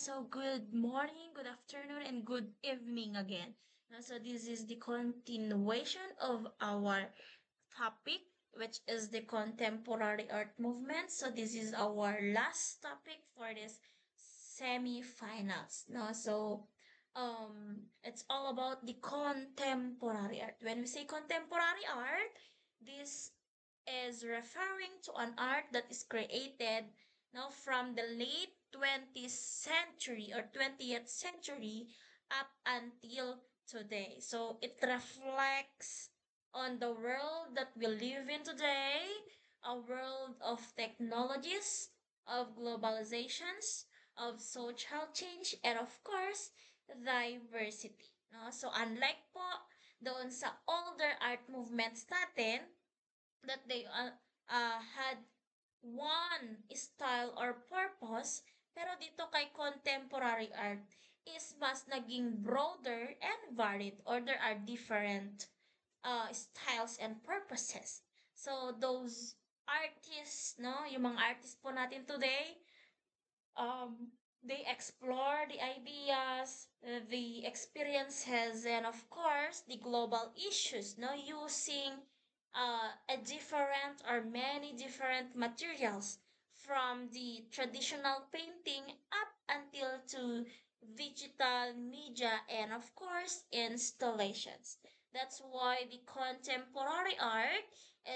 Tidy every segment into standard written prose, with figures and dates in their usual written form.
So good morning, good afternoon, and good evening again. So this is the continuation of our topic, which is the contemporary art movement. So this is our last topic for this semi-finals. It's all about the contemporary art. When we say contemporary art, this is referring to an art that is created now from the late 20th century or 20th century up until today. So it reflects on the world that we live in today, a world of technologies, of globalizations, of social change, and of course, diversity. No? So unlike po doon sa older art movements natin, that they had one style or purpose, pero dito kay contemporary art is mas naging broader and varied, or there are different styles and purposes. So those artists, no, yung mga artists po natin today, um, they explore the ideas, the experiences, and of course, the global issues, no, using a different or many different materials from the traditional painting up until to digital media and of course installations. That's why the contemporary art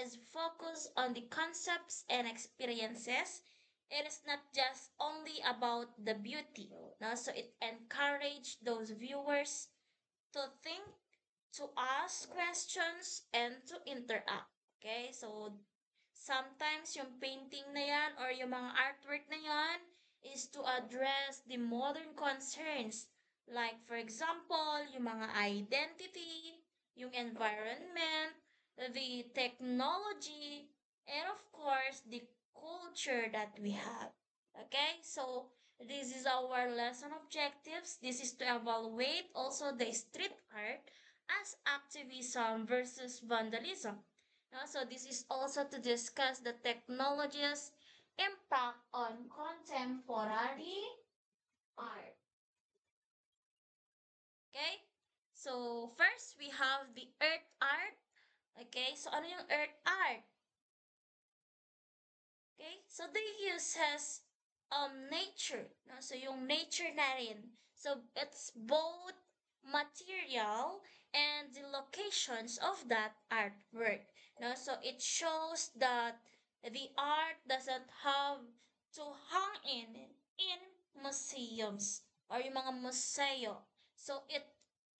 is focused on the concepts and experiences. It is not just only about the beauty, no? So it encouraged those viewers to think, to ask questions, and to interact. Okay? So sometimes yung painting na yan or yung mga artwork na yan is to address the modern concerns. Like for example, yung mga identity, yung environment, the technology, and of course, the culture that we have. Okay, so this is our lesson objectives. This is to evaluate also the street art as activism versus vandalism. So this is also to discuss the technology's impact on contemporary art. Okay? So first we have the earth art. Okay? So ano yung earth art? Okay? So they uses nature. No? So yung nature na rin. So it's both material and the locations of that artwork. No? So it shows that the art doesn't have to hang in museums or yung mga museo. So it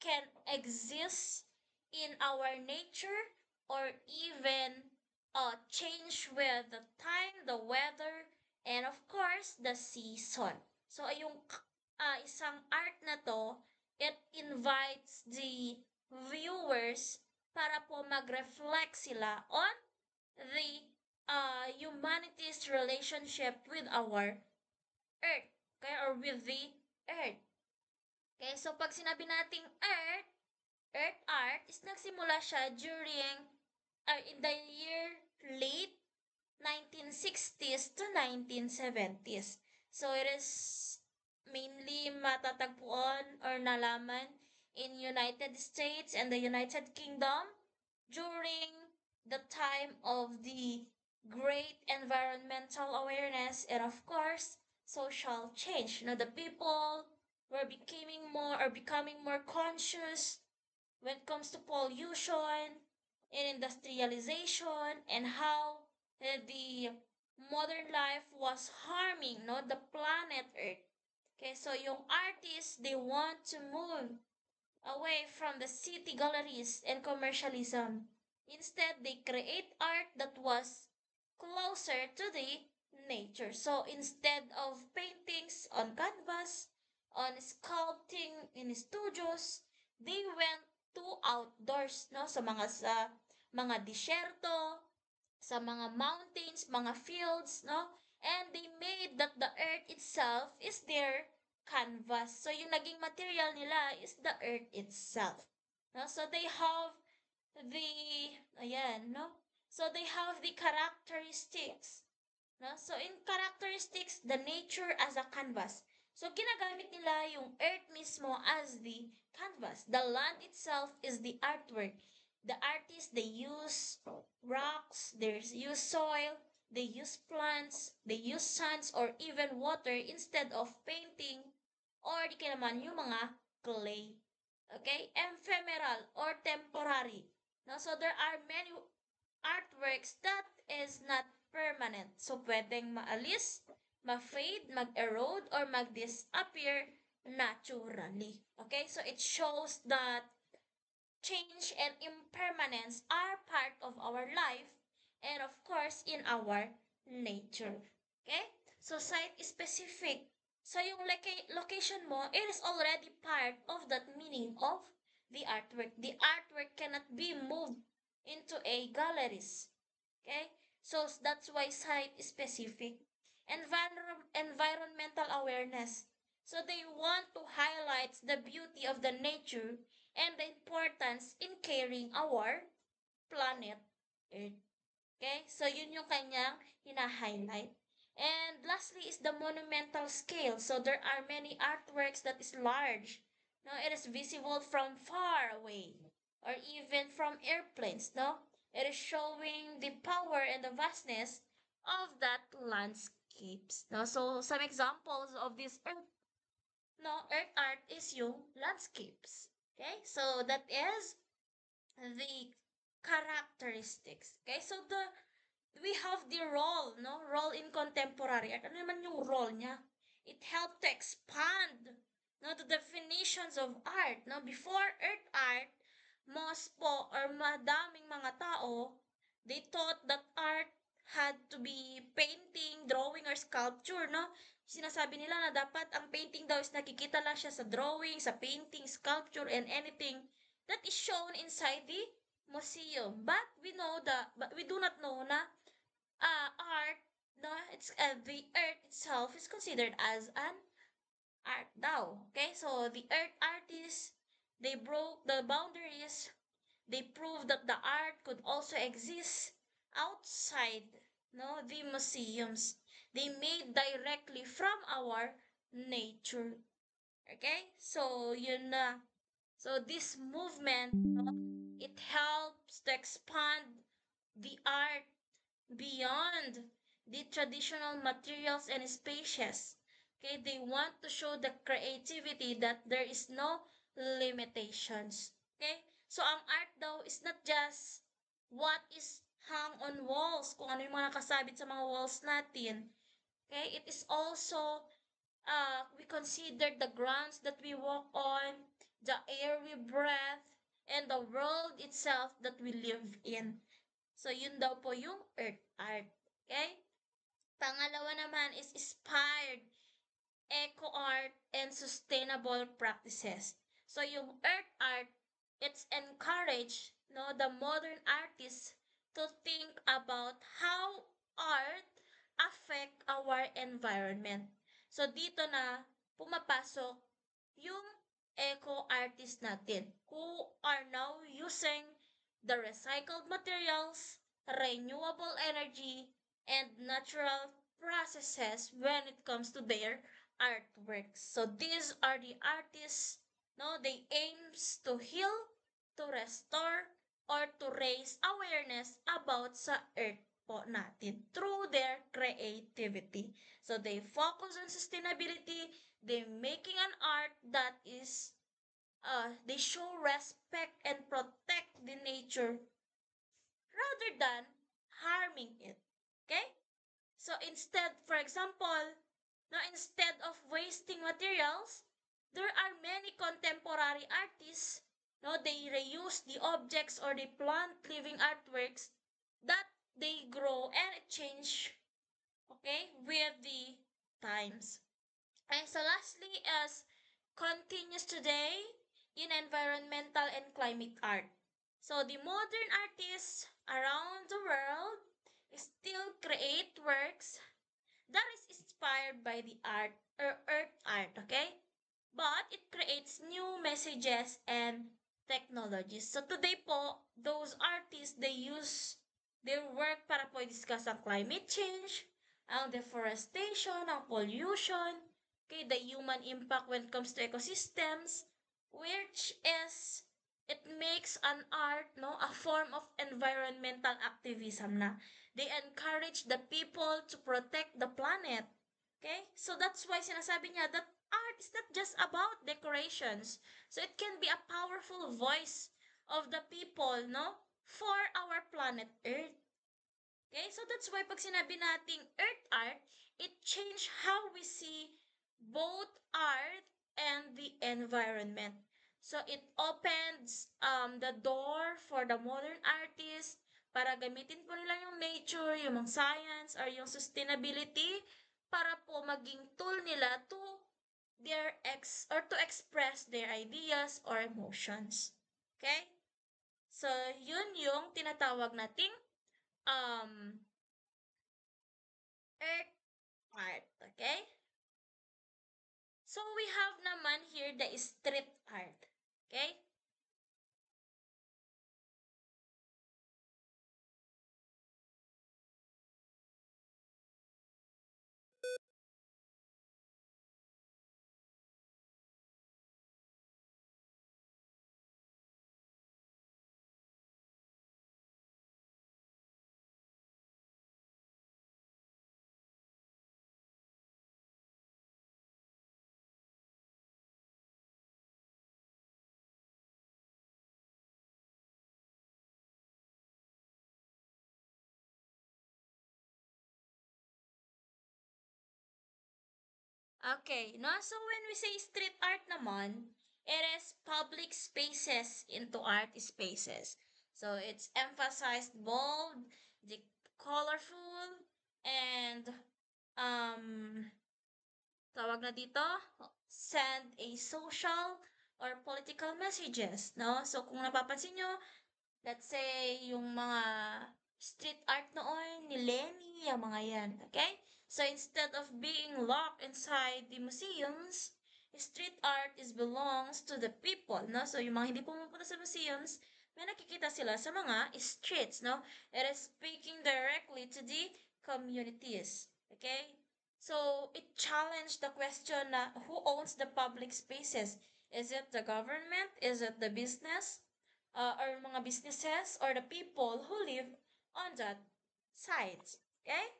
can exist in our nature or even change with the time, the weather, and of course, the season. So, yung isang art na to, it invites the viewers para po mag-reflect sila on the humanity's relationship with our earth, okay, or with the earth. Okay, so pag sinabi nating earth art is nagsimula siya during in the year late 1960s to 1970s. So it is mainly matatagpuan or nalaman in United States and the United Kingdom during the time of the great environmental awareness and of course social change. The people were becoming more conscious when it comes to pollution and industrialization and how the modern life was harming the planet Earth. Okay, so yung artists, they want to move away from the city galleries and commercialism. Instead, they create art that was closer to the nature. So instead of paintings on canvas, on sculpting in studios, they went to outdoors, no? Sa mga disyerto, sa mga mountains, mga fields, no? And they made that the earth itself is their canvas. So yung naging material nila is the earth itself. No? So they have no? So they have the characteristics. No? So in characteristics, the nature as a canvas. So ginagamit nila yung earth mismo as the canvas. The land itself is the artwork. The artists, they use rocks, they use soil, they use plants, they use sands, or even water instead of painting, or di kaya naman yung mga clay. Okay? Ephemeral or temporary. Now, so there are many artworks that is not permanent. So, pwedeng maalis, ma-fade, mag-erode, or mag-disappear naturally. Okay? So, it shows that change and impermanence are part of our life and, of course, in our nature. Okay? So, site-specific. So, yung location mo, it is already part of that meaning of the artwork. The artwork cannot be moved into a galleries. Okay? So, that's why site-specific. Environmental awareness. So, they want to highlight the beauty of the nature and the importance in caring our planet Earth. Okay? So, yun yung kanyang hina-highlight. And lastly is the monumental scale. So, there are many artworks that is large. No, it is visible from far away or even from airplanes. No, it is showing the power and the vastness of that landscapes. No, so some examples of this earth art is yung landscapes. Okay, so that is the characteristics. Okay, so we have the role in contemporary art. Ano naman yung role niya? It helped to expand the definitions of art. Before earth art, most po or madaming mga tao, they thought that art had to be painting, drawing, or sculpture. Sinasabi nila na dapat ang painting daw is nakikita lang siya sa drawing, sa painting, sculpture, and anything that is shown inside the museum. But we do not know na art, it's the earth itself is considered as an art daw. Okay, so the earth artists, they broke the boundaries. They proved that the art could also exist outside the museums. They made directly from our nature. Okay, so yun na. So this movement, it helps to expand the art beyond the traditional materials and spaces. Okay, they want to show the creativity that there is no limitations. Okay, so ang art daw is not just what is hung on walls, kung ano yung mga nakasabit sa mga walls natin. Okay, it is also we consider the grounds that we walk on, the air we breathe, and the world itself that we live in. So, yun daw po yung earth art. Okay? Pangalawa naman is inspired eco art and sustainable practices. So, yung earth art, it's encouraged the modern artists to think about how art affect our environment. So, dito na pumapasok yung eco artist natin who are now using the recycled materials, renewable energy, and natural processes when it comes to their artworks. So these are the artists, they aims to heal, to restore, or to raise awareness about sa earth po natin through their creativity. So they focus on sustainability, they making an art that is they show respect and protect the nature rather than harming it. Okay? So instead, for example, instead of wasting materials, there are many contemporary artists, they reuse the objects or they plant living artworks that they grow and change, okay, with the times. And so lastly is continues today in environmental and climate art. So the modern artists around the world still create works that is inspired by the art or earth art, okay? But it creates new messages and technologies. So today po, those artists, they use their work para po discuss ang climate change, ang deforestation, ang pollution, Okay, the human impact when it comes to ecosystems, which is it makes an art no a form of environmental activism na they encourage the people to protect the planet. Okay, so that's why sinasabi niya that art is not just about decorations, so it can be a powerful voice of the people no for our planet earth. Okay, so that's why pag sinabi nating earth art, it changed how we see both art and the environment. So it opens the door for the modern artist para gamitin po nila yung nature, yung mga science, or yung sustainability para po maging tool nila to their or to express their ideas or emotions. Okay? So, yun yung tinatawag nating um, earth art. Okay? So, we have naman here the street art. Okay? Okay, no? So, when we say street art naman, it is public spaces into art spaces. So, it's emphasized bold, the colorful, and um, tawag na dito, send a social or political messages, no? So, kung napapansin nyo, let's say, yung mga street art noon ni Lenny, yung mga yan, okay? So, instead of being locked inside the museums, street art is belongs to the people, no? So, yung mga hindi pumupunta sa museums, may nakikita sila sa mga streets, no? It is speaking directly to the communities, okay? So, it challenged the question na who owns the public spaces? Is it the government? Is it the business? Or mga businesses or the people who live on that sites. Okay?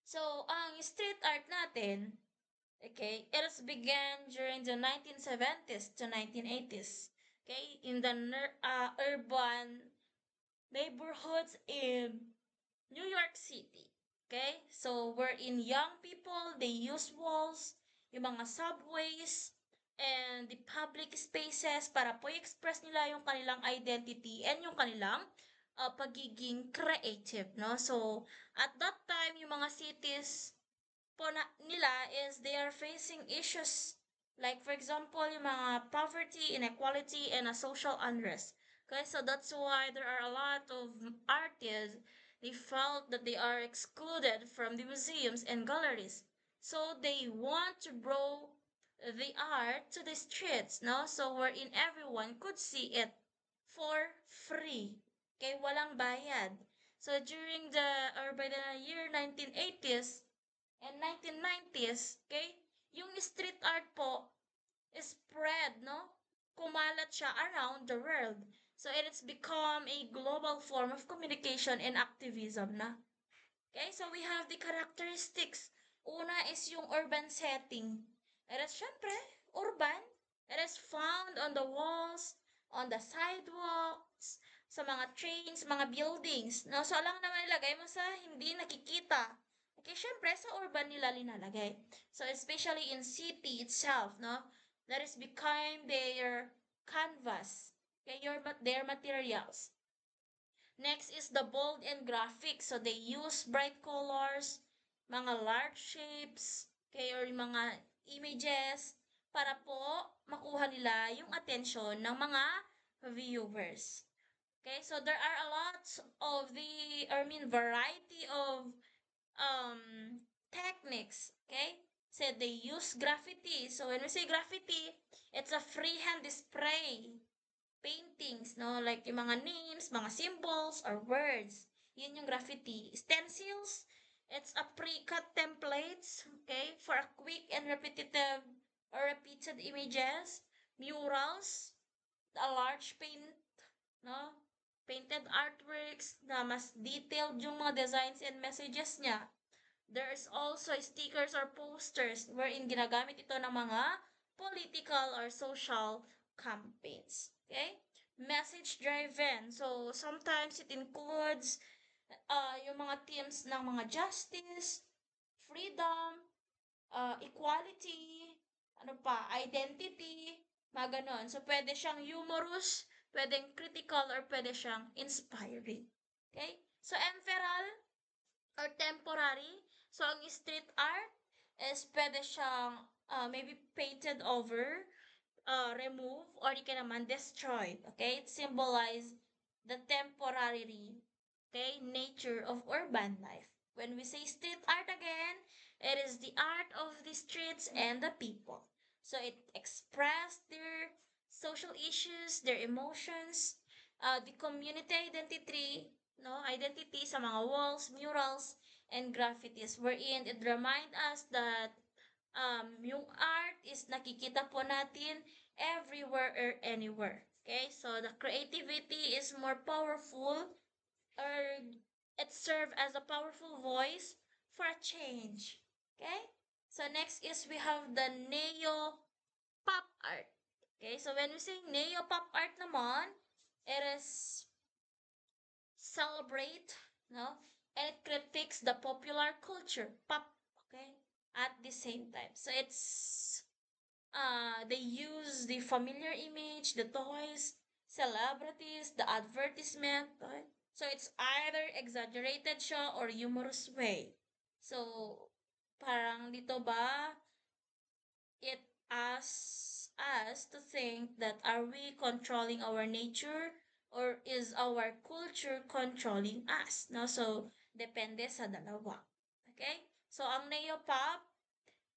So, ang street art natin, okay, it has began during the 1970s to 1980s. Okay? In the urban neighborhoods in New York City. Okay? So, wherein young people, they use walls, yung mga subways, and the public spaces para po i-express nila yung kanilang identity and yung kanilang pagiging creative, no? So, at that time, yung mga cities po nila is they are facing issues like for example yung mga poverty, inequality, and a social unrest. Okay, so that's why there are a lot of artists they felt that they are excluded from the museums and galleries. So they want to bring the art to the streets, no? So wherein everyone could see it for free. Okay, walang bayad. So during the or by the year 1980s, and 1990s, okay, yung street art po is spread, no? Kumalat siya around the world. So it has become a global form of communication and activism na. Okay, so we have the characteristics. Una is yung urban setting. It is syempre, urban. It is found on the walls, on the sidewalks, sa mga trains, mga buildings. No? So, alam naman nilagay mo sa hindi nakikita. Okay, syempre, sa urban nila linalagay. So, especially in city itself, no? That is become their canvas. Okay, their materials. Next is the bold and graphic. So, they use bright colors, mga large shapes, okay, or yung mga images para po makuha nila yung attention ng mga viewers. Okay, so there are a lot of variety of techniques. Okay, so they use graffiti. So when we say graffiti, it's a freehand display paintings, no? Like yung mga names, mga symbols, or words. Yun yung graffiti. Stencils, It's a pre-cut templates, okay, for a quick and repetitive or repeated images, murals, a large no? Painted artworks na mas detailed yung mga designs and messages niya. There's also stickers or posters wherein ginagamit ito ng mga political or social campaigns. Okay? Message driven. So, sometimes it includes yung mga themes ng mga justice, freedom, equality, ano pa, identity, mga ganon. So, pwede siyang humorous, pwedeng critical, or pwede siyang inspiring. Okay? So, ephemeral or temporary. So, ang street art is pwede siyang maybe painted over, remove, or you can naman destroyed. Okay? It symbolizes the temporary, okay, nature of urban life. When we say street art again, it is the art of the streets and the people. So it expressed their social issues, their emotions, the community identity, no, identity sa mga walls, murals, and graffitis, wherein it remind us that yung art is nakikita po natin everywhere or anywhere. Okay, so the creativity is more powerful, or it serves as a powerful voice for a change. Okay, so next is we have the neo pop art. Okay, so when we say neo pop art naman, it is celebrate, no, and it critiques the popular culture, pop, okay, at the same time. So it's they use the familiar image, the toys, celebrities, the advertisement, right? So it's either exaggerated siya or humorous way. So parang dito ba it asks us to think that are we controlling our nature or is our culture controlling us? No, so depende sa dalawa. Okay? So ang neopop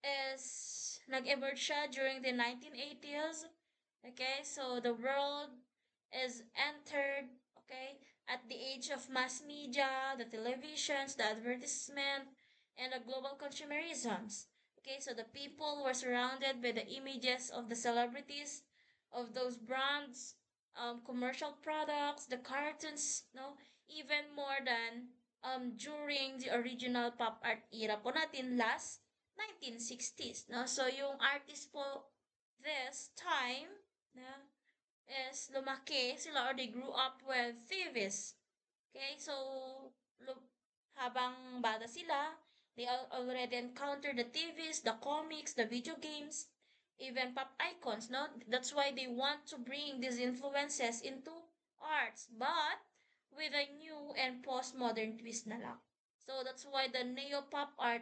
is nag-emerge siya during the 1980s. Okay, so the world is entered, okay, at the age of mass media, the televisions, the advertisement, and the global consumerisms. Okay, so the people were surrounded by the images of the celebrities, of those brands, commercial products, the cartoons, no, even more than during the original pop art era po natin last 1960s, no? So yung artist po this time, no, is lumaki sila or they grew up with TVs. Okay, so habang bata sila, they already encountered the TVs, the comics, the video games, even pop icons, no? That's why they want to bring these influences into arts, but with a new and postmodern twist na lang. So that's why the neo-pop art,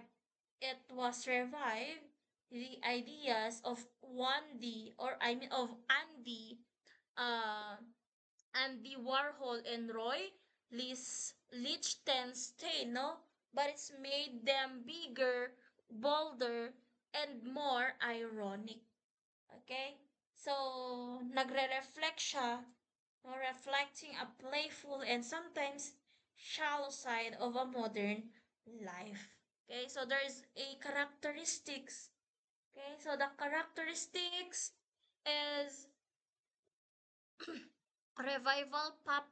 it was revived the ideas of 1D, or I mean of uh, Andy Warhol and Roy Lichtenstein, no? But it's made them bigger, bolder, and more ironic. Okay? So, nagre-reflect siya, no? Reflecting a playful and sometimes shallow side of a modern life. Okay? So, there's a characteristics. Okay? So, the characteristics is revival pop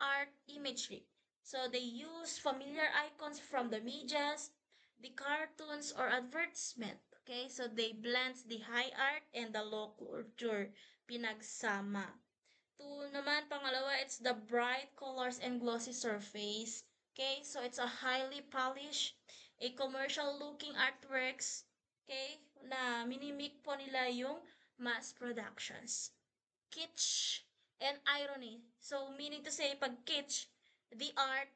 art imagery. So they use familiar icons from the medias, the cartoons or advertisement. Okay, so they blend the high art and the low culture pinagsama. Two naman, pangalawa, it's the bright colors and glossy surface. Okay, so it's a highly polished, a commercial looking artworks. Okay, na minimik po nila yung mass productions. Kitsch and irony. So, meaning to say, pag kitsch, the art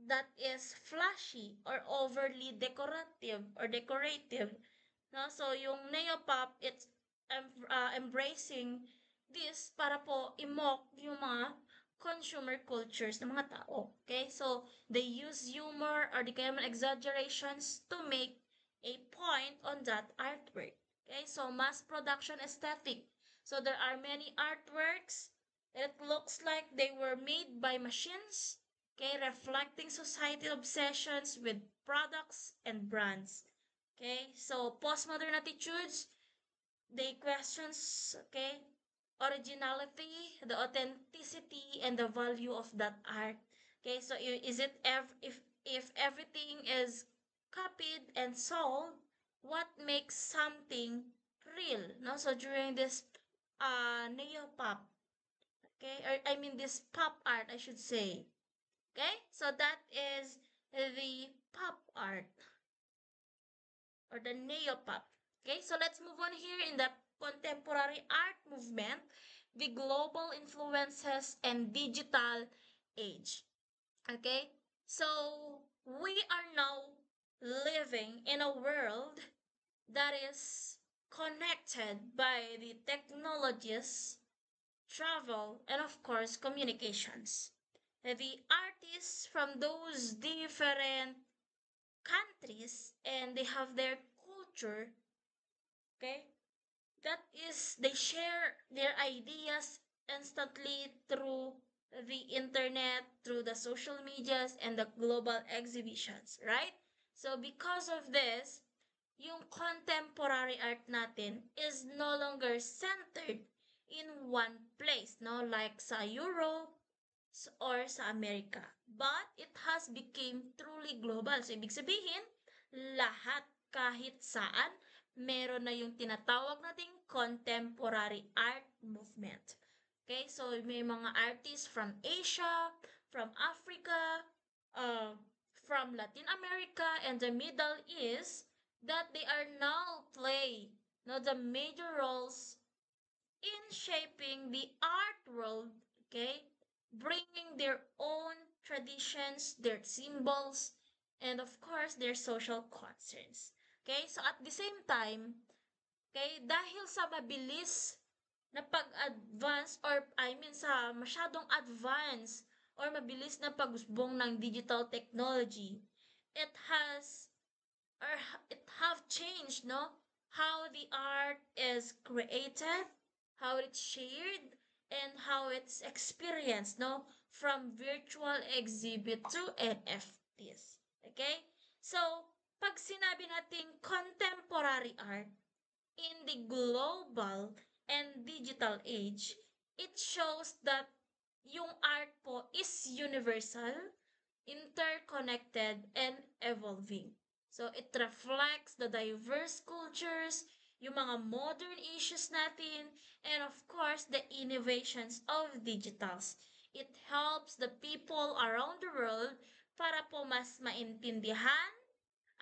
that is flashy or overly decorative. No? So, yung neopop, it's embracing this para po i-mock yung mga consumer cultures ng mga tao. Okay? So, they use humor or the kind of exaggerations to make a point on that artwork. Okay? So, mass production aesthetic. So, there are many artworks that looks like they were made by machines, Okay, reflecting society obsessions with products and brands. Okay, so postmodern attitudes, they questions, okay, originality, the authenticity, and the value of that art. Okay, so is it if everything is copied and sold, what makes something real? No, so during this neo pop, okay, or I mean this pop art, I should say. Okay, so that is the pop art or the neopop. Okay, so let's move on here in the contemporary art movement, the global influences and digital age. Okay, so we are now living in a world that is connected by the technologies, travel, and of course, communications. The artists from those different countries and they have their culture, okay, that is they share their ideas instantly through the internet, through the social medias and the global exhibitions, right? So because of this, yung contemporary art natin is no longer centered in one place, no, like sa Europe or sa Amerika. But it has become truly global. So, ibig sabihin, lahat kahit saan, meron na yung tinatawag nating contemporary art movement. Okay, so may mga artists from Asia, from Africa, uh, from Latin America, and the Middle East that they are now play no, the major roles in shaping the art world, okay? Bringing their own traditions, their symbols, and of course, their social concerns. Okay? So at the same time, okay, dahil sa mabilis na pag-advance or I mean sa masyadong advance or mabilis na pag-usbong ng digital technology, it has or it have changed, no? How the art is created, how it's shared, and how it's experienced, no? From virtual exhibit to NFTs. Okay? So, pag sinabi nating contemporary art in the global and digital age, it shows that yung art po is universal, interconnected, and evolving. So, it reflects the diverse cultures, yung mga modern issues natin, and of course, the innovations of digitals. It helps the people around the world para po mas maintindihan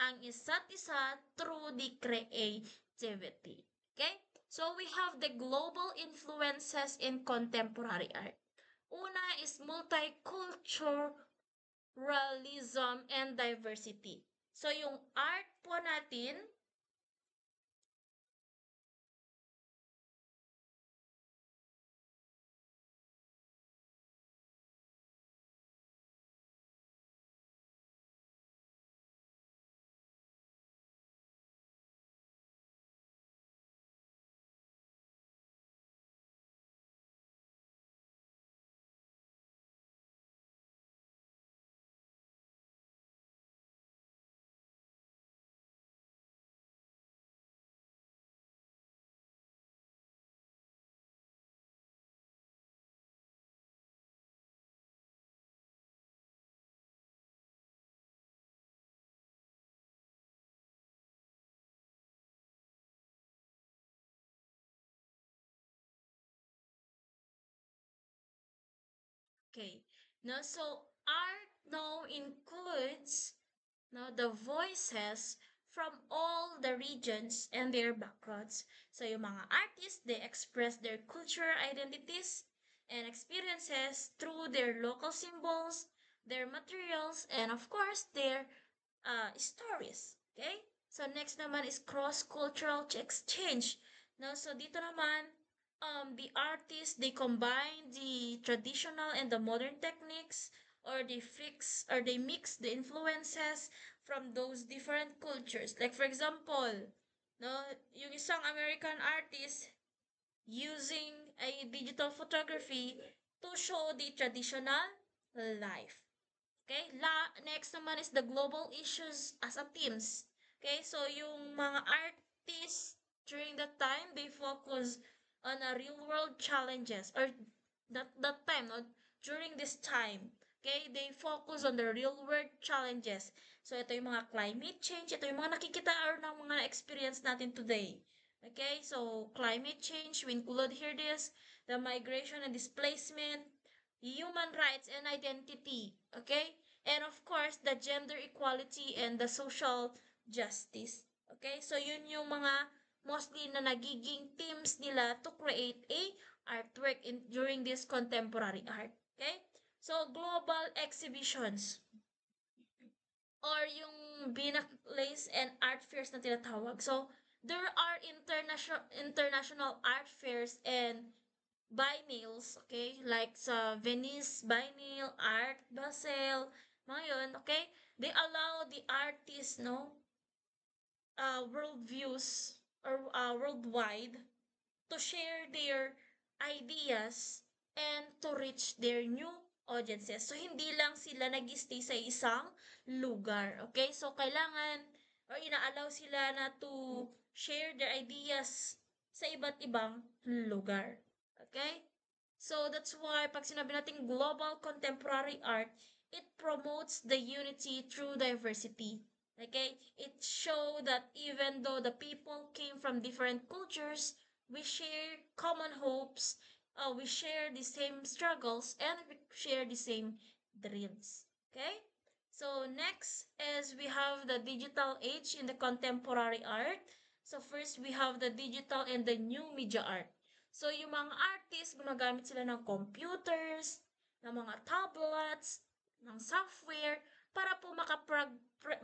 ang isa't isa through the creativity. Okay? So, we have the global influences in contemporary art. Una is multiculturalism and diversity. So, yung art po natin, okay, no, so art now includes no, the voices from all the regions and their backgrounds. So yung mga artists, they express their cultural identities and experiences through their local symbols, their materials, and of course, their stories. Okay? So next naman is cross-cultural exchange. No, so dito naman, the artists, they combine the traditional and the modern techniques or they mix the influences from those different cultures. Like for example, no, yung isang American artist using a digital photography to show the traditional life. Okay? Next naman is the global issues as a teams. Okay? So, yung mga artists during that time, they focus on a real world challenges or that time, no? During this time, okay? They focus on the real world challenges. So, ito yung mga climate change. Ito yung mga nakikita or ng mga experience natin today. Okay? So, climate change, we include here this, the migration and displacement, human rights and identity, okay? And of course, the gender equality and the social justice. Okay? So yun yung mga mostly na nagiging themes nila to create a artwork during this contemporary art. Okay? So global exhibitions or yung Binaclays and art fairs na tinatawag. So there are international art fairs and biennials, okay? Like sa Venice Biennial, Art Basel, mga yun, okay? They allow the artists, no, world views or worldwide to share their ideas and to reach their new audiences. So, hindi lang sila nag-stay sa isang lugar. Okay? So, kailangan or inaalaw sila na to share their ideas sa iba't ibang lugar. Okay? So, that's why pag sinabi natin global contemporary art, it promotes the unity through diversity. Okay? It show that even though the people came from different cultures, we share common hopes, we share the same struggles, and we share the same dreams. Okay? So next is we have the digital age in the contemporary art. So first we have the digital and the new media art. So yung mga artists, gumagamit sila ng computers, ng mga tablets, ng software, para po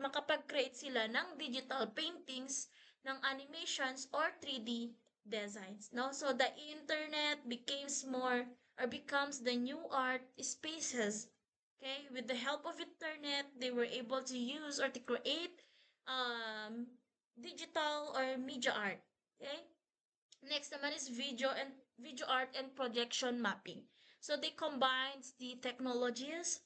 makapag-create sila ng digital paintings, ng animations, or 3D designs. No? So the internet becomes the new art spaces. Okay? With the help of internet, they were able to use or to create digital or media art. Okay? Next naman is video art and projection mapping. So they combines the technologies,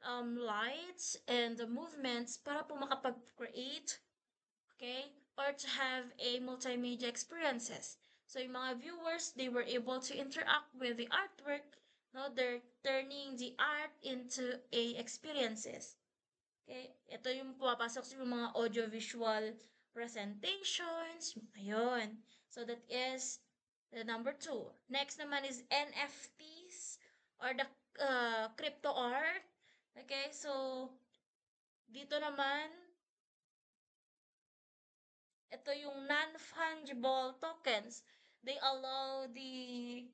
lights, and the movements para po makapag-create, okay, or to have a multimedia experiences. So yung mga viewers, they were able to interact with the artwork. No, they're turning the art into a experiences. Okay, ito yung pumapasok sa mga audiovisual presentations. Ayun. So that is the number 2. Next naman is NFTs or the crypto art. Okay, so dito naman, ito yung non-fungible tokens. They allow the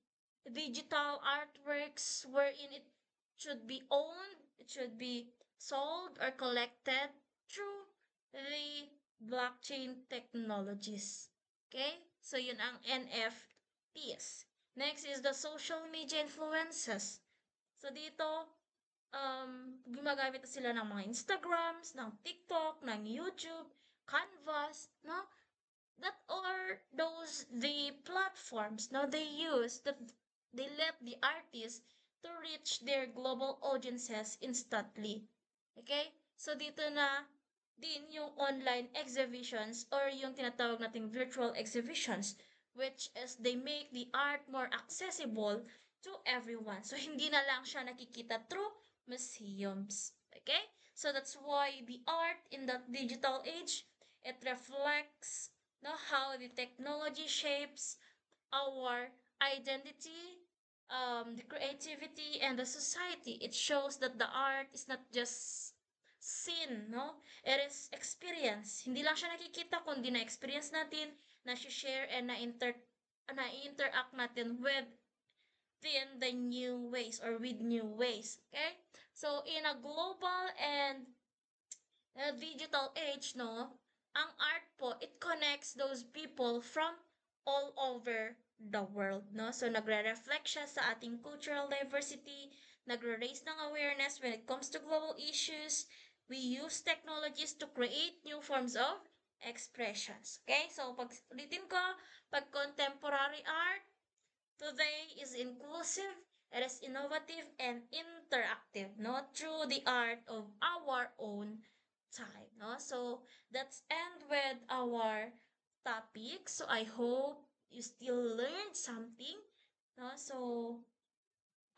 digital artworks wherein it should be owned, it should be sold or collected through the blockchain technologies. Okay? So yun ang NFTs. Next is the social media influences. So dito, gumagamit na sila ng mga Instagrams, ng TikTok, ng YouTube, Canvas, no? That are those the platforms, no, they use that they let the artists to reach their global audiences instantly. Okay? So dito na din yung online exhibitions or yung tinatawag nating virtual exhibitions, which is they make the art more accessible to everyone. So hindi na lang siya nakikita through museums. Okay? So that's why the art in the digital age, it reflects how the technology shapes our identity, the creativity, and the society. It shows that the art is not just seen, no? It is experience. Hindi lang siya nakikita, kundi na-experience natin, na-share, and na-interact natin within the new ways or with new ways. Okay? So, in a global and digital age, no, ang art po, it connects those people from all over the world, no? So, nagre-reflect siya sa ating cultural diversity, nagre-raise ng awareness when it comes to global issues. We use technologies to create new forms of expressions. Okay? So, ulitin ko, pag contemporary art, today is inclusive, It is innovative and interactive, no, through the art of our own time, no. So that's end with our topic. So I hope you still learned something, no. So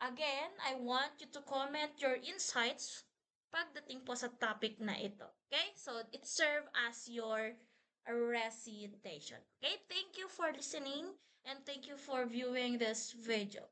again, I want you to comment your insights pagdating po sa topic na ito. Okay? So, it serve as your recitation. Okay? Thank you for listening and thank you for viewing this video.